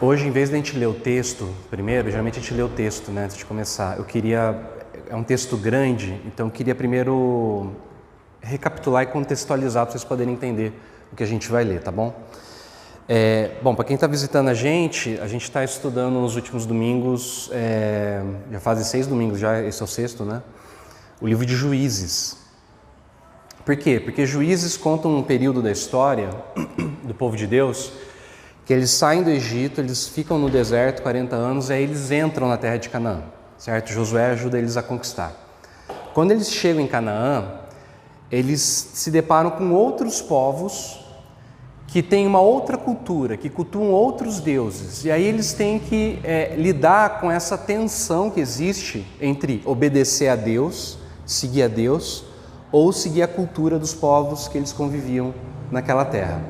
Hoje, em vez de a gente ler o texto primeiro, geralmente a gente lê o texto, né, antes de começar. É um texto grande, então eu queria primeiro recapitular e contextualizar para vocês poderem entender o que a gente vai ler, tá bom? Bom, para quem está visitando a gente está estudando nos últimos domingos, já fazem 6 domingos, já esse é o 6º, né? O livro de Juízes. Por quê? Porque Juízes conta um período da história do povo de Deus, que eles saem do Egito, eles ficam no deserto 40 anos, e aí eles entram na terra de Canaã, certo? Josué ajuda eles a conquistar. Quando eles chegam em Canaã, eles se deparam com outros povos que têm uma outra cultura, que cultuam outros deuses. E aí eles têm que lidar com essa tensão que existe entre obedecer a Deus, seguir a Deus, ou seguir a cultura dos povos que eles conviviam naquela terra.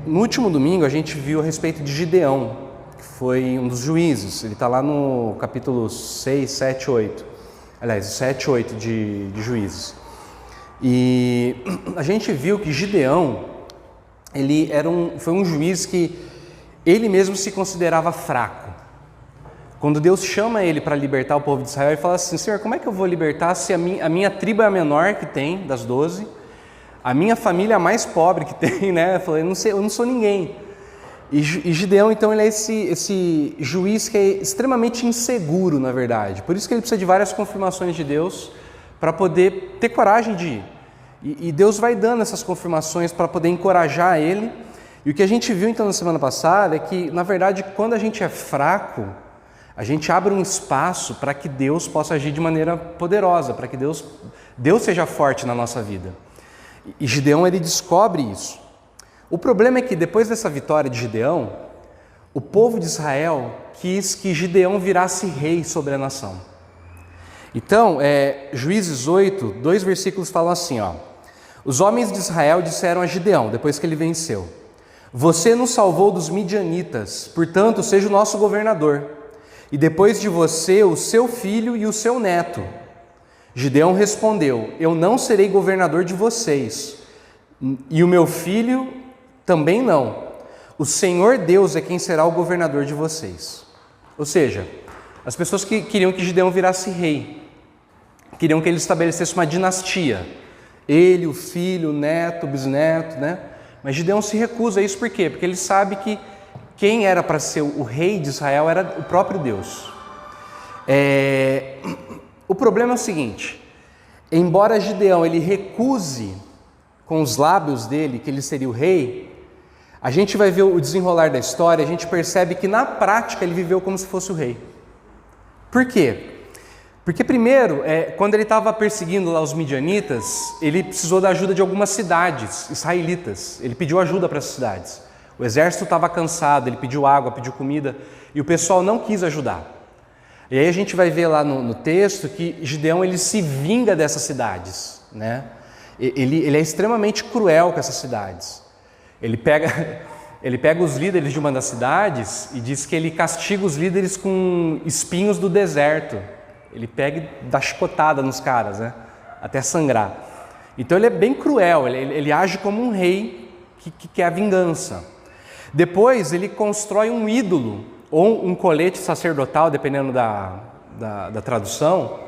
No último domingo a gente viu a respeito de Gideão, que foi um dos juízes. Ele está lá no capítulo 6, 7, 8. Aliás, 7, 8 de Juízes. E a gente viu que Gideão, ele foi um juiz que ele mesmo se considerava fraco. Quando Deus chama ele para libertar o povo de Israel, ele fala assim: Senhor, como é que eu vou libertar se a minha tribo é a menor que tem das 12? A minha família é a mais pobre que tem, né? Eu falei, eu não sou ninguém. E Gideão, então, ele é esse juiz que é extremamente inseguro, na verdade. Por isso que ele precisa de várias confirmações de Deus para poder ter coragem de ir. E Deus vai dando essas confirmações para poder encorajar ele. E o que a gente viu, então, na semana passada é que, na verdade, quando a gente é fraco, a gente abre um espaço para que Deus possa agir de maneira poderosa, para que Deus seja forte na nossa vida. E Gideão, ele descobre isso. O problema é que depois dessa vitória de Gideão, o povo de Israel quis que Gideão virasse rei sobre a nação. Então, Juízes 8, 2 versículos falam assim, ó: Os homens de Israel disseram a Gideão, depois que ele venceu: Você nos salvou dos midianitas, portanto, seja o nosso governador. E depois de você, o seu filho e o seu neto. Gideão respondeu: Eu não serei governador de vocês, e o meu filho também não. O Senhor Deus é quem será o governador de vocês. Ou seja, as pessoas que queriam que Gideão virasse rei, queriam que ele estabelecesse uma dinastia. Ele, o filho, o neto, o bisneto, né? Mas Gideão se recusa a isso. Por quê? Porque ele sabe que quem era para ser o rei de Israel era o próprio Deus. O problema é o seguinte: embora Gideão ele recuse com os lábios dele que ele seria o rei, a gente vai ver o desenrolar da história, a gente percebe que na prática ele viveu como se fosse o rei. Por quê? Porque primeiro, quando ele estava perseguindo lá os midianitas, ele precisou da ajuda de algumas cidades israelitas. Ele pediu ajuda para essas cidades. O exército estava cansado, ele pediu água, pediu comida, e o pessoal não quis ajudar. E aí a gente vai ver lá no texto que Gideão ele se vinga dessas cidades, né? Ele é extremamente cruel com essas cidades. Ele pega os líderes de uma das cidades e diz que ele castiga os líderes com espinhos do deserto. Ele pega e dá chicotada nos caras, né? Até sangrar. Então ele é bem cruel, ele age como um rei que quer a vingança. Depois ele constrói um ídolo, ou um colete sacerdotal, dependendo da tradução.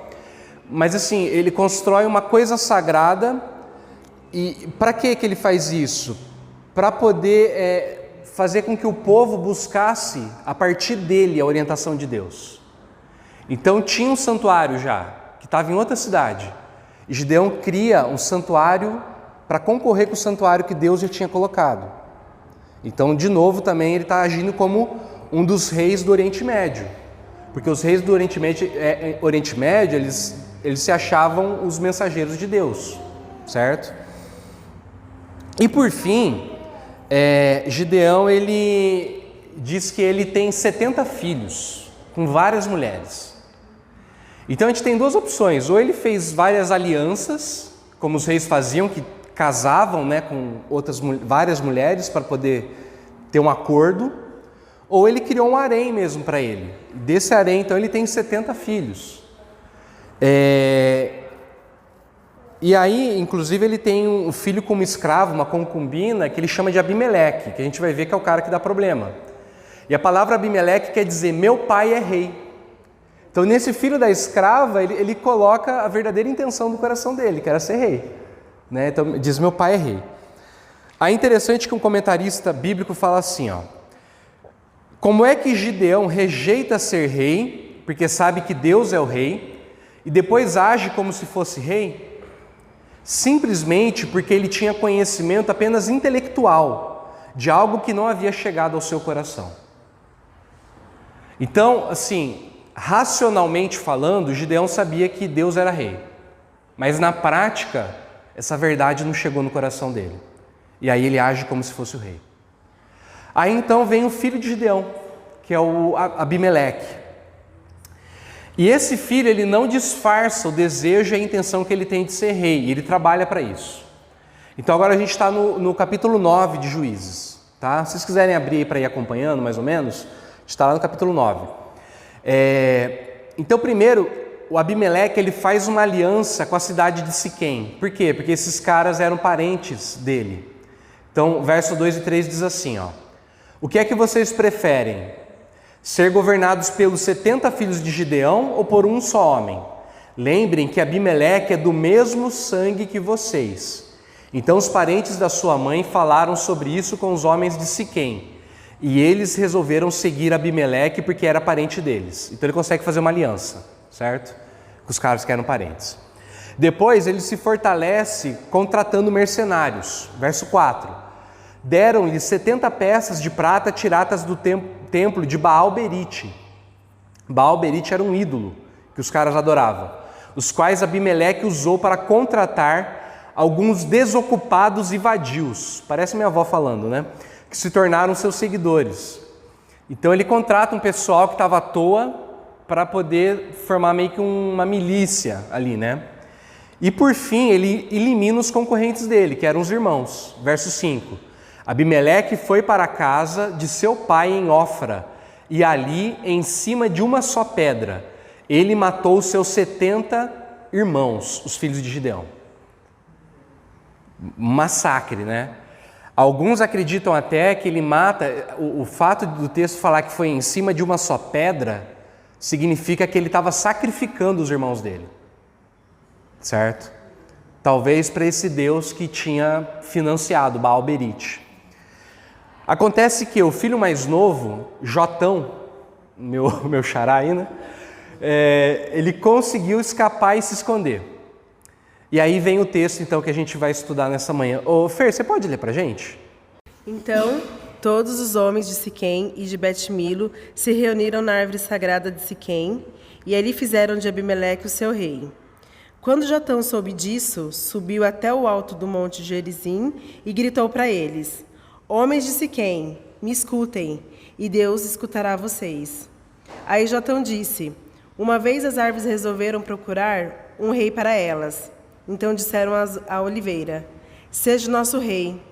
Mas assim, ele constrói uma coisa sagrada. E para que ele faz isso? Para poder fazer com que o povo buscasse, a partir dele, a orientação de Deus. Então tinha um santuário já, que estava em outra cidade. E Gideão cria um santuário para concorrer com o santuário que Deus já tinha colocado. Então, de novo, também ele está agindo como um dos reis do Oriente Médio. Porque os reis do Oriente Médio, eles se achavam os mensageiros de Deus, certo? E por fim, Gideão, ele diz que ele tem 70 filhos, com várias mulheres. Então a gente tem duas opções: ou ele fez várias alianças, como os reis faziam, que casavam, né, com várias mulheres para poder ter um acordo, ou ele criou um harém mesmo para ele. Desse harém, então, ele tem 70 filhos. E aí, inclusive, ele tem um filho como escravo, uma concubina, que ele chama de Abimeleque, que a gente vai ver que é o cara que dá problema. E a palavra Abimeleque quer dizer, meu pai é rei. Então, nesse filho da escrava, ele coloca a verdadeira intenção do coração dele, que era ser rei. Né? Então, diz, meu pai é rei. Aí, interessante que um comentarista bíblico fala assim, ó, como é que Gideão rejeita ser rei, porque sabe que Deus é o rei, e depois age como se fosse rei? Simplesmente porque ele tinha conhecimento apenas intelectual de algo que não havia chegado ao seu coração. Então, assim, racionalmente falando, Gideão sabia que Deus era rei, mas na prática, essa verdade não chegou no coração dele. E aí ele age como se fosse o rei. Aí então vem o filho de Gideão, que é o Abimeleque. E esse filho, ele não disfarça o desejo e a intenção que ele tem de ser rei, ele trabalha para isso. Então agora a gente está no capítulo 9 de Juízes, tá? Se vocês quiserem abrir aí para ir acompanhando mais ou menos, a gente está lá no capítulo 9. Então primeiro, o Abimeleque, ele faz uma aliança com a cidade de Siquém. Por quê? Porque esses caras eram parentes dele. Então, verso 2 e 3 diz assim, ó, o que é que vocês preferem? Ser governados pelos 70 filhos de Gideão ou por um só homem? Lembrem que Abimeleque é do mesmo sangue que vocês. Então os parentes da sua mãe falaram sobre isso com os homens de Siquém. E eles resolveram seguir Abimeleque porque era parente deles. Então ele consegue fazer uma aliança, certo? Com os caras que eram parentes. Depois ele se fortalece contratando mercenários. Verso 4. Deram-lhe 70 peças de prata tiradas do templo de Baal-Berite. Baal-Berite era um ídolo que os caras adoravam, os quais Abimeleque usou para contratar alguns desocupados e vadios, parece minha avó falando, né? Que se tornaram seus seguidores. Então ele contrata um pessoal que estava à toa para poder formar meio que uma milícia ali, né? E por fim ele elimina os concorrentes dele, que eram os irmãos. Verso 5. Abimeleque foi para a casa de seu pai em Ofra, e ali, em cima de uma só pedra, ele matou os seus 70 irmãos, os filhos de Gideão. Massacre, né? Alguns acreditam até que ele mata, o fato do texto falar que foi em cima de uma só pedra, significa que ele estava sacrificando os irmãos dele, certo? Talvez para esse Deus que tinha financiado Baal-Berite. Acontece que o filho mais novo, Jotão, meu xará aí, né? Ele conseguiu escapar e se esconder. E aí vem o texto, então, que a gente vai estudar nessa manhã. Ô, Fer, você pode ler pra gente? Então, todos os homens de Siquém e de Bet-Milo se reuniram na árvore sagrada de Siquém, e ali fizeram de Abimeleque o seu rei. Quando Jotão soube disso, subiu até o alto do monte Gerizim e gritou para eles: homens de Siquém, me escutem, e Deus escutará vocês. Aí Jotão disse: uma vez as árvores resolveram procurar um rei para elas. Então disseram à oliveira: seja nosso rei.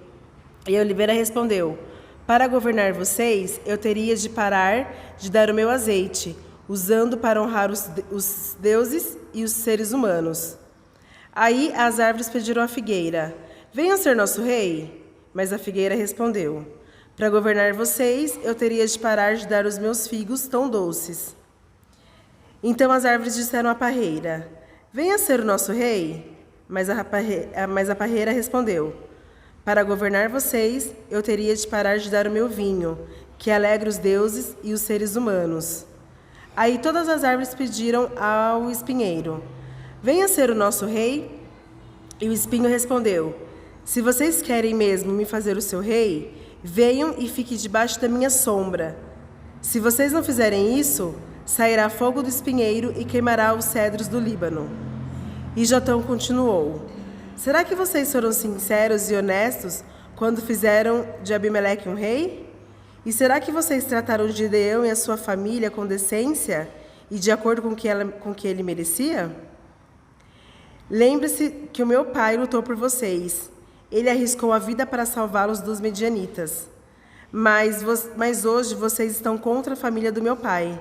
E a oliveira respondeu: para governar vocês, eu teria de parar de dar o meu azeite, usando para honrar os deuses e os seres humanos. Aí as árvores pediram à figueira: venha ser nosso rei. Mas a figueira respondeu: para governar vocês, eu teria de parar de dar os meus figos tão doces. Então as árvores disseram à parreira: venha ser o nosso rei. Mas a parreira respondeu: para governar vocês, eu teria de parar de dar o meu vinho, que alegra os deuses e os seres humanos. Aí todas as árvores pediram ao espinheiro: venha ser o nosso rei. E o espinho respondeu: se vocês querem mesmo me fazer o seu rei, venham e fiquem debaixo da minha sombra. Se vocês não fizerem isso, sairá fogo do espinheiro e queimará os cedros do Líbano. E Jotão continuou: será que vocês foram sinceros e honestos quando fizeram de Abimeleque um rei? E será que vocês trataram de Gideão e a sua família com decência e de acordo com o que ele merecia? Lembre-se que o meu pai lutou por vocês. Ele arriscou a vida para salvá-los dos medianitas. Mas hoje vocês estão contra a família do meu pai.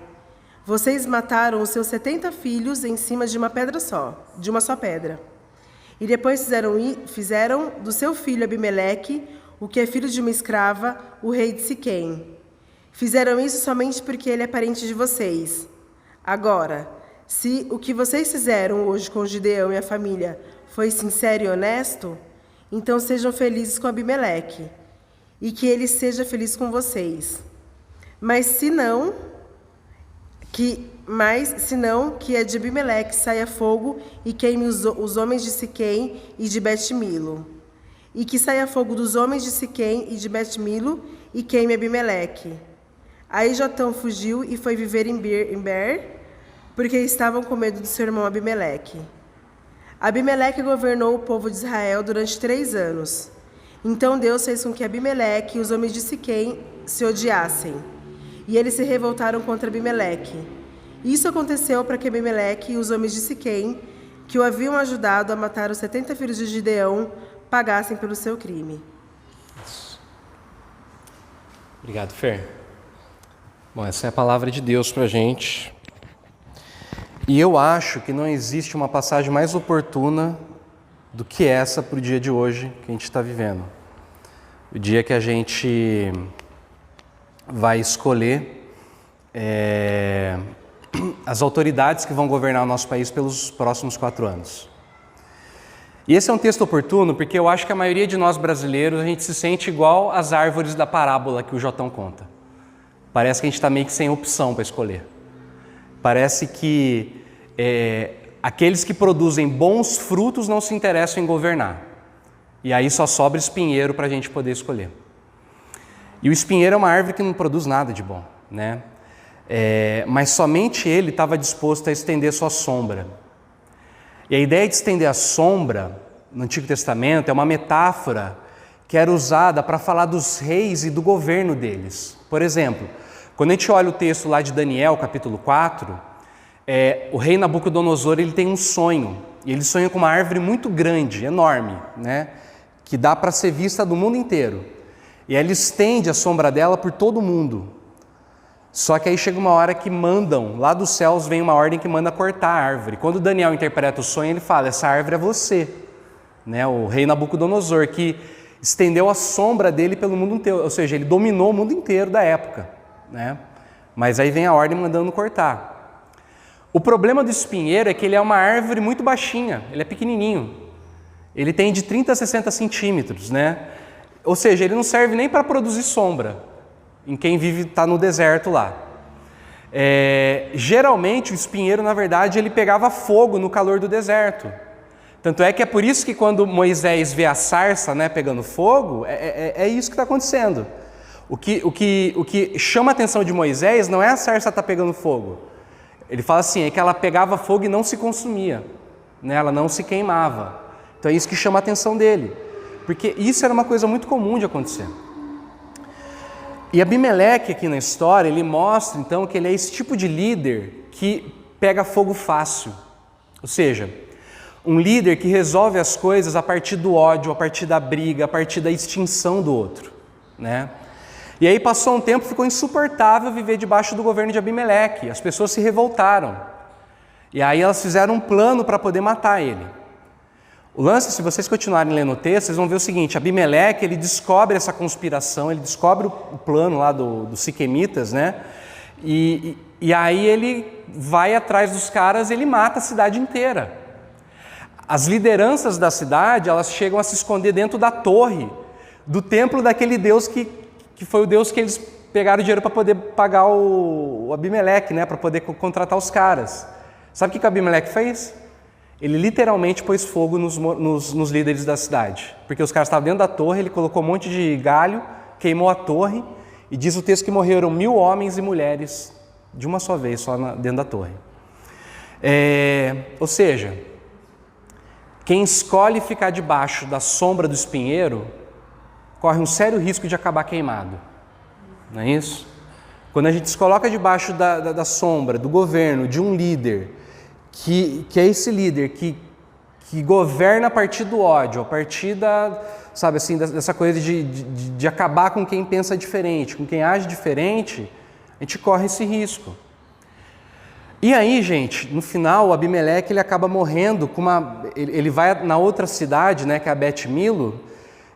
Vocês mataram os seus 70 filhos em cima de uma pedra só, de uma só pedra. E depois fizeram do seu filho Abimeleque, o que é filho de uma escrava, o rei de Siquém. Fizeram isso somente porque ele é parente de vocês. Agora, se o que vocês fizeram hoje com Gideão e a família foi sincero e honesto, então sejam felizes com Abimeleque, e que ele seja feliz com vocês. Mas se não, que de Abimeleque saia fogo e queime os homens de Siquém e de Bet-Milo. E que saia fogo dos homens de Siquém e de Bet-Milo e queime Abimeleque. Aí Jotão fugiu e foi viver em Ber, porque estavam com medo do seu irmão Abimeleque. Abimeleque governou o povo de Israel durante 3 anos. Então Deus fez com que Abimeleque e os homens de Siquém se odiassem. E eles se revoltaram contra Abimeleque. Isso aconteceu para que Abimeleque e os homens de Siquém, que o haviam ajudado a matar os 70 filhos de Gideão, pagassem pelo seu crime. Obrigado, Fer. Bom, essa é a palavra de Deus para a gente. E eu acho que não existe uma passagem mais oportuna do que essa para o dia de hoje que a gente está vivendo. O dia que a gente vai escolher as autoridades que vão governar o nosso país pelos próximos 4 anos. E esse é um texto oportuno porque eu acho que a maioria de nós brasileiros, a gente se sente igual às árvores da parábola que o Jotão conta. Parece que a gente está meio que sem opção para escolher. Parece que aqueles que produzem bons frutos não se interessam em governar. E aí só sobra espinheiro para a gente poder escolher. E o espinheiro é uma árvore que não produz nada de bom, né? Mas somente ele estava disposto a estender sua sombra. E a ideia de estender a sombra no Antigo Testamento é uma metáfora que era usada para falar dos reis e do governo deles. Por exemplo, quando a gente olha o texto lá de Daniel, capítulo 4, o rei Nabucodonosor ele tem um sonho. E ele sonha com uma árvore muito grande, enorme, né? Que dá para ser vista do mundo inteiro. E aí ele estende a sombra dela por todo o mundo. Só que aí chega uma hora que mandam, lá dos céus vem uma ordem que manda cortar a árvore. Quando Daniel interpreta o sonho, ele fala, essa árvore é você, né? O rei Nabucodonosor, que estendeu a sombra dele pelo mundo inteiro, ou seja, ele dominou o mundo inteiro da época, né? Mas aí vem a ordem mandando cortar. O problema do espinheiro é que ele é uma árvore muito baixinha, ele é pequenininho. Ele tem de 30 a 60 centímetros, né? Ou seja, ele não serve nem para produzir sombra em quem está no deserto lá. Geralmente o espinheiro, na verdade, ele pegava fogo no calor do deserto. Tanto é que é por isso que quando Moisés vê a sarça, né, pegando fogo, é isso que está acontecendo. O que chama a atenção de Moisés não é a sarça estar pegando fogo. Ele fala assim, é que ela pegava fogo e não se consumia, né, ela não se queimava. Então é isso que chama a atenção dele. Porque isso era uma coisa muito comum de acontecer. E Abimeleque aqui na história, ele mostra então que ele é esse tipo de líder que pega fogo fácil. Ou seja, um líder que resolve as coisas a partir do ódio, a partir da briga, a partir da extinção do outro, né? E aí passou um tempo, ficou insuportável viver debaixo do governo de Abimeleque. As pessoas se revoltaram. E aí elas fizeram um plano para poder matar ele. O lance, se vocês continuarem lendo o texto, vocês vão ver o seguinte, Abimeleque, ele descobre essa conspiração, ele descobre o plano lá dos siquemitas, né? E aí ele vai atrás dos caras, ele mata a cidade inteira. As lideranças da cidade, elas chegam a se esconder dentro da torre, do templo daquele Deus que foi o Deus que eles pegaram dinheiro para poder pagar o Abimeleque, né? Para poder contratar os caras. Sabe o que Abimeleque fez? Ele literalmente pôs fogo nos líderes da cidade, porque os caras estavam dentro da torre, ele colocou um monte de galho, queimou a torre, e diz o texto que morreram 1000 homens e mulheres, de uma só vez, só dentro da torre. Ou seja, quem escolhe ficar debaixo da sombra do espinheiro, corre um sério risco de acabar queimado, não é isso? Quando a gente se coloca debaixo da sombra, do governo, de um líder, que é esse líder que governa a partir do ódio, a partir sabe assim, dessa coisa de acabar com quem pensa diferente, com quem age diferente, a gente corre esse risco. E aí, gente, no final, o Abimeleque ele acaba morrendo com ele vai na outra cidade, né, que é a Bet-Milo,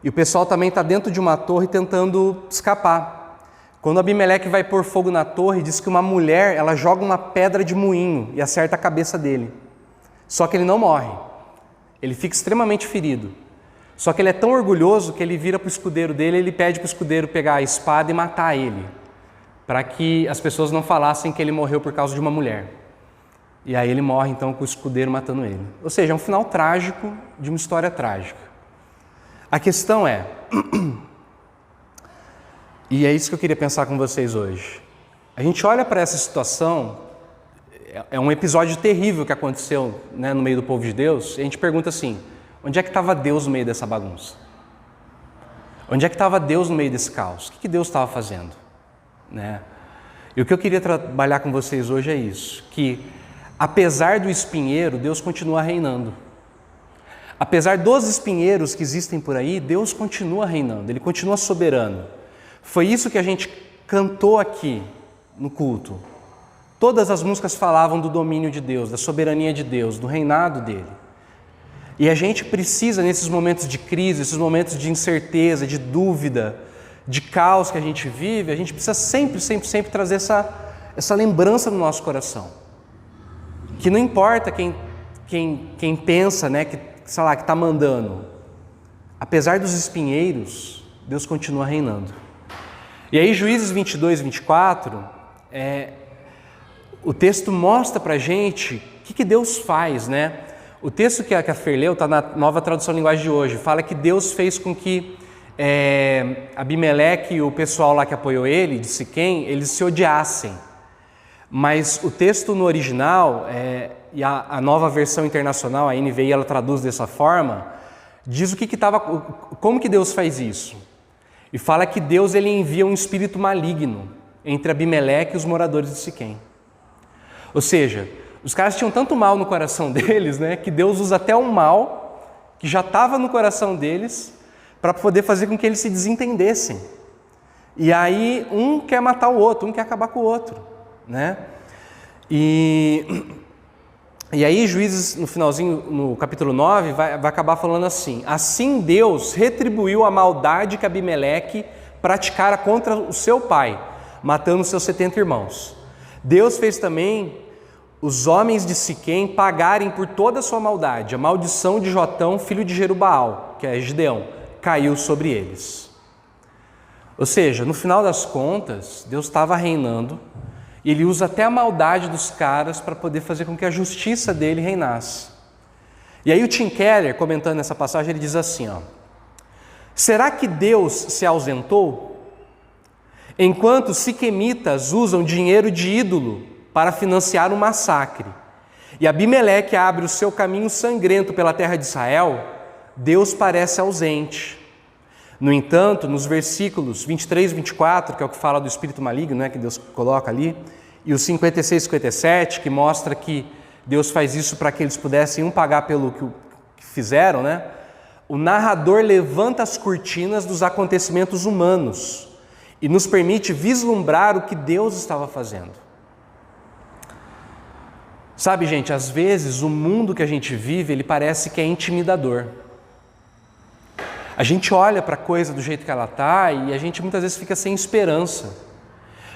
e o pessoal também está dentro de uma torre tentando escapar. Quando o Abimeleque vai pôr fogo na torre, diz que uma mulher, ela joga uma pedra de moinho e acerta a cabeça dele. Só que ele não morre. Ele fica extremamente ferido. Só que ele é tão orgulhoso que ele vira para o escudeiro dele, ele pede para o escudeiro pegar a espada e matar ele, para que as pessoas não falassem que ele morreu por causa de uma mulher. E aí ele morre então com o escudeiro matando ele. Ou seja, é um final trágico de uma história trágica. A questão é, e é isso que eu queria pensar com vocês hoje. A gente olha para essa situação, é um episódio terrível que aconteceu, né, no meio do povo de Deus, e a gente pergunta assim, onde é que estava Deus no meio dessa bagunça? Onde é que estava Deus no meio desse caos? O que Deus estava fazendo? Né? E o que eu queria trabalhar com vocês hoje é isso, que apesar do espinheiro, Deus continua reinando. Apesar dos espinheiros que existem por aí, Deus continua reinando, Ele continua soberano. Foi isso que a gente cantou aqui no culto. Todas as músicas falavam do domínio de Deus, da soberania de Deus, do reinado dEle. E a gente precisa, nesses momentos de crise, esses momentos de incerteza, de dúvida, de caos que a gente vive, a gente precisa sempre trazer essa lembrança no nosso coração. Que não importa quem pensa, né, que está mandando. Apesar dos espinheiros, Deus continua reinando. E aí, Juízes 22, 24, o texto mostra pra gente o que Deus faz, né? O texto que a Fer leu está na Nova Tradução Linguagem de Hoje, fala que Deus fez com que Abimeleque e o pessoal lá que apoiou ele, de Siquém, eles se odiassem. Mas o texto no original, e a nova versão internacional, a NVI, ela traduz dessa forma, diz como que Deus faz isso. E fala que Deus ele envia um espírito maligno entre Abimeleque e os moradores de Siquém. Ou seja, os caras tinham tanto mal no coração deles, né, que Deus usa até um mal que já estava no coração deles para poder fazer com que eles se desentendessem. E aí um quer matar o outro, um quer acabar com o outro, né? E aí Juízes, no finalzinho, no capítulo 9, vai acabar falando assim: assim Deus retribuiu a maldade que Abimeleque praticara contra o seu pai, matando seus 70 irmãos. Deus fez também os homens de Siquém pagarem por toda a sua maldade. A maldição de Jotão, filho de Jerubaal, que é Gideão, caiu sobre eles. Ou seja, no final das contas, Deus estava reinando e Ele usa até a maldade dos caras para poder fazer com que a justiça dele reinasse. E aí o Tim Keller, comentando essa passagem, ele diz assim, será que Deus se ausentou? Enquanto siquemitas usam dinheiro de ídolo para financiar um massacre, e Abimeleque abre o seu caminho sangrento pela terra de Israel, Deus parece ausente. No entanto, nos versículos 23 e 24, que é o que fala do espírito maligno, né, que Deus coloca ali, e os 56 e 57, que mostra que Deus faz isso para que eles pudessem pagar pelo que fizeram, né? O narrador levanta as cortinas dos acontecimentos humanos e nos permite vislumbrar o que Deus estava fazendo. Sabe, gente, às vezes o mundo que a gente vive, ele parece que é intimidador. A gente olha para a coisa do jeito que ela está e a gente muitas vezes fica sem esperança.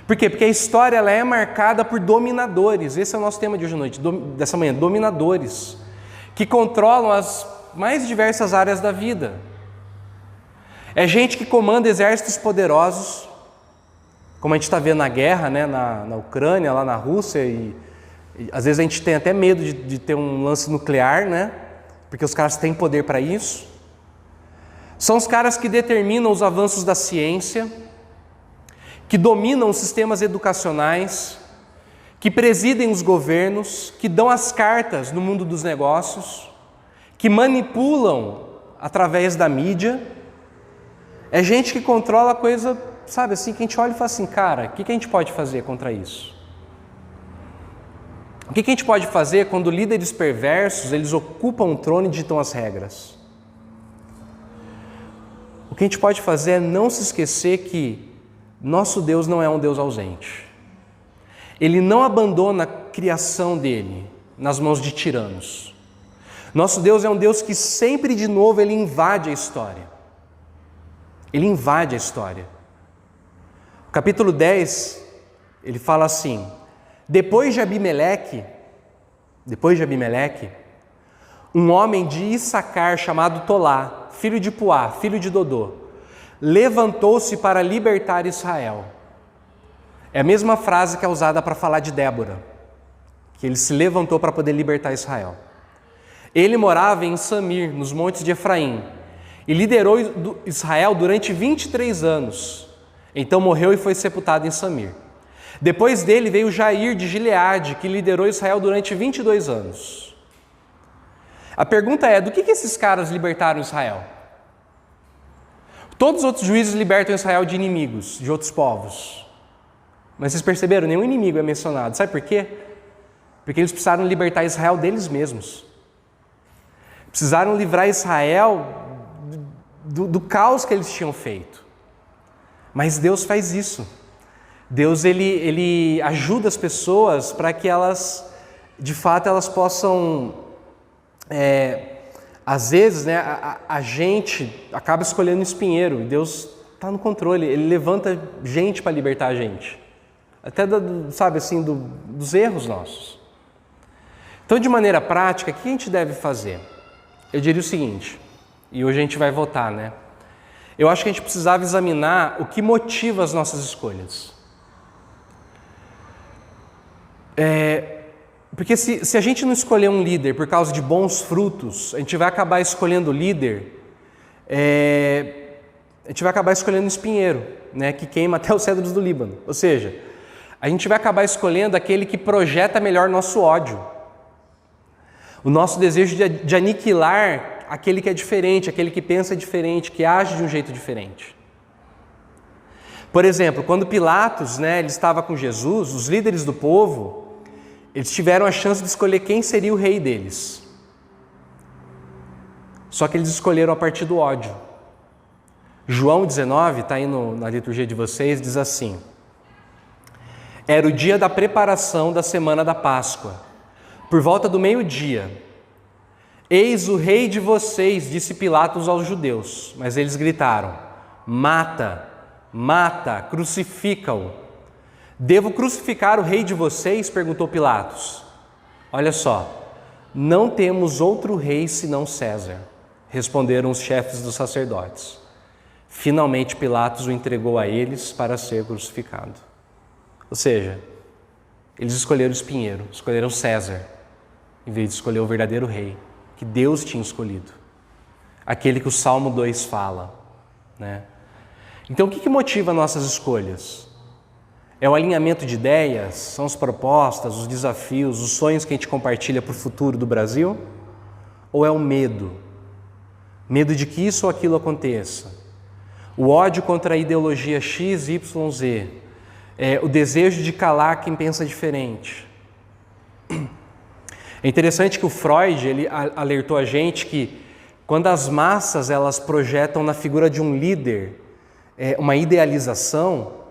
Por quê? Porque a história ela é marcada por dominadores. Esse é o nosso tema de hoje à noite, dessa manhã, dominadores, que controlam as mais diversas áreas da vida. É gente que comanda exércitos poderosos, como a gente está vendo na guerra, né, na Ucrânia, lá na Rússia, e às vezes a gente tem até medo de ter um lance nuclear, né, porque os caras têm poder para isso. São os caras que determinam os avanços da ciência, que dominam os sistemas educacionais, que presidem os governos, que dão as cartas no mundo dos negócios, que manipulam através da mídia. É gente que controla a coisa, sabe assim, que a gente olha e fala assim, cara, o que a gente pode fazer contra isso? O que a gente pode fazer quando líderes perversos, eles ocupam o trono e ditam as regras? O que a gente pode fazer é não se esquecer que nosso Deus não é um Deus ausente. Ele não abandona a criação dele nas mãos de tiranos. Nosso Deus é um Deus que sempre de novo ele invade a história. Ele invade a história. O capítulo 10, ele fala assim: depois de Abimeleque, um homem de Issacar chamado Tolá, filho de Puá, filho de Dodô, levantou-se para libertar Israel. É a mesma frase que é usada para falar de Débora, que ele se levantou para poder libertar Israel. Ele morava em Samir, nos montes de Efraim, e liderou Israel durante 23 anos. Então morreu e foi sepultado em Samir. Depois dele veio Jair de Gileade, que liderou Israel durante 22 anos. A pergunta é, do que esses caras libertaram Israel? Todos os outros juízes libertam Israel de inimigos, de outros povos. Mas vocês perceberam? Nenhum inimigo é mencionado. Sabe por quê? Porque eles precisaram libertar Israel deles mesmos. Precisaram livrar Israel do caos que eles tinham feito. Mas Deus faz isso. Deus ele ajuda as pessoas para que elas, de fato, elas possam... às vezes, né, a gente acaba escolhendo o espinheiro e Deus está no controle. Ele levanta gente para libertar a gente. Até, sabe assim, dos erros nossos. Então, de maneira prática, o que a gente deve fazer? Eu diria o seguinte, e hoje a gente vai votar, né? Eu acho que a gente precisava examinar o que motiva as nossas escolhas. Porque se a gente não escolher um líder por causa de bons frutos, a gente vai acabar escolhendo o líder, a gente vai acabar escolhendo o espinheiro, né, que queima até os cedros do Líbano. Ou seja, a gente vai acabar escolhendo aquele que projeta melhor nosso ódio. O nosso desejo de aniquilar aquele que é diferente, aquele que pensa diferente, que age de um jeito diferente. Por exemplo, quando Pilatos, né, ele estava com Jesus, os líderes do povo, eles tiveram a chance de escolher quem seria o rei deles. Só que eles escolheram a partir do ódio. João 19, está aí na liturgia de vocês, diz assim: era o dia da preparação da semana da Páscoa. Por volta do meio-dia, eis o rei de vocês, disse Pilatos aos judeus. Mas eles gritaram: mata, mata, crucifica-o. Devo crucificar o rei de vocês? Perguntou Pilatos. Olha só, não temos outro rei senão César, responderam os chefes dos sacerdotes. Finalmente Pilatos o entregou a eles para ser crucificado. Ou seja, eles escolheram o espinheiro, escolheram César, em vez de escolher o verdadeiro rei, que Deus tinha escolhido. Aquele que o Salmo 2 fala, né? Então, o que motiva nossas escolhas? É o alinhamento de ideias? São as propostas, os desafios, os sonhos que a gente compartilha para o futuro do Brasil? Ou é o medo? Medo de que isso ou aquilo aconteça? O ódio contra a ideologia X, Y, Z? O desejo de calar quem pensa diferente? É interessante que o Freud ele alertou a gente que quando as massas elas projetam na figura de um líder uma idealização,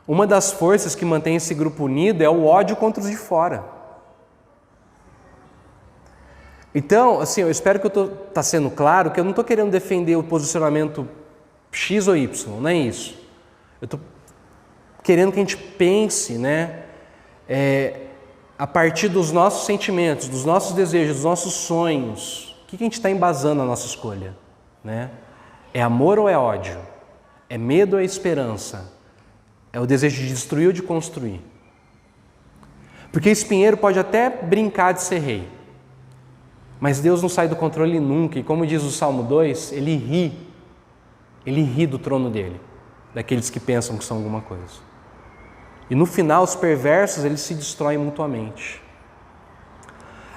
uma das forças que mantém esse grupo unido é o ódio contra os de fora. Então, assim, eu espero que está sendo claro que eu não estou querendo defender o posicionamento X ou Y, não é isso. Eu estou querendo que a gente pense, né, a partir dos nossos sentimentos, dos nossos desejos, dos nossos sonhos. O que a gente está embasando a nossa escolha? Né? É amor ou é ódio? É medo ou é esperança? É o desejo de destruir ou de construir? Porque espinheiro pode até brincar de ser rei, mas Deus não sai do controle nunca, e como diz o Salmo 2, ele ri do trono dele, daqueles que pensam que são alguma coisa. E no final, os perversos, eles se destroem mutuamente.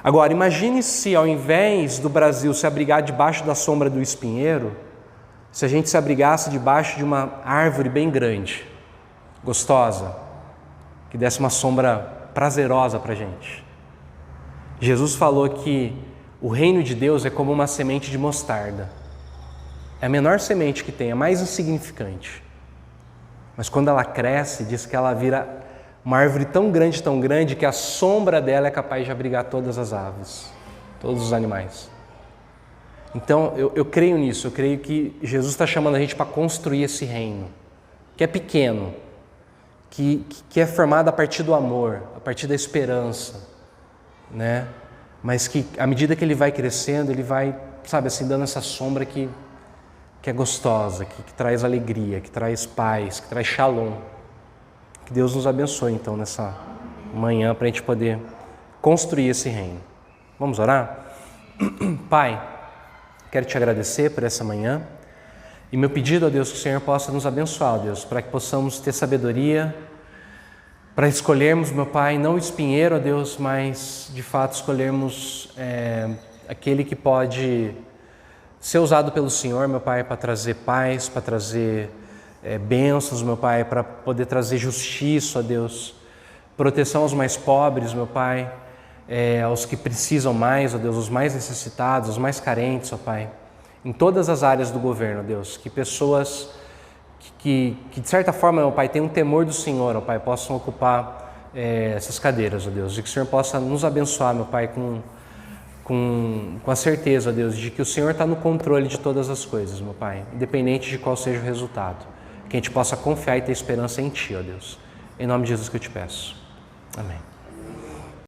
Agora, imagine se ao invés do Brasil se abrigar debaixo da sombra do espinheiro, se a gente se abrigasse debaixo de uma árvore bem grande, gostosa, que desse uma sombra prazerosa para a gente. Jesus falou que o reino de Deus é como uma semente de mostarda. É a menor semente que tem, a mais insignificante. Mas quando ela cresce, diz que ela vira Uma árvore tão grande, que a sombra dela é capaz de abrigar todas as aves, todos os animais. Então, eu creio nisso, eu creio que Jesus está chamando a gente para construir esse reino, que é pequeno, que é formado a partir do amor, a partir da esperança, né? Mas que, à medida que ele vai crescendo, ele vai, sabe, assim, dando essa sombra que é gostosa, que traz alegria, que traz paz, que traz shalom. Que Deus nos abençoe, então, nessa manhã, para a gente poder construir esse reino. Vamos orar? Pai, quero te agradecer por essa manhã e meu pedido a Deus que o Senhor possa nos abençoar, Deus, para que possamos ter sabedoria para escolhermos, meu Pai, não o espinheiro, ó Deus, mas de fato escolhermos aquele que pode ser usado pelo Senhor, meu Pai, para trazer paz, para trazer bênçãos, meu Pai, para poder trazer justiça, ó Deus, proteção aos mais pobres, meu Pai, aos que precisam mais, ó Deus, os mais necessitados, os mais carentes, ó Pai, em todas as áreas do governo, ó Deus, que pessoas que de certa forma, meu Pai, tenham um temor do Senhor, ó Pai, possam ocupar essas cadeiras, ó Deus, e que o Senhor possa nos abençoar, meu Pai, com a certeza, ó Deus, de que o Senhor está no controle de todas as coisas, meu Pai, independente de qual seja o resultado, que a gente possa confiar e ter esperança em Ti, ó Deus, em nome de Jesus que eu te peço, amém.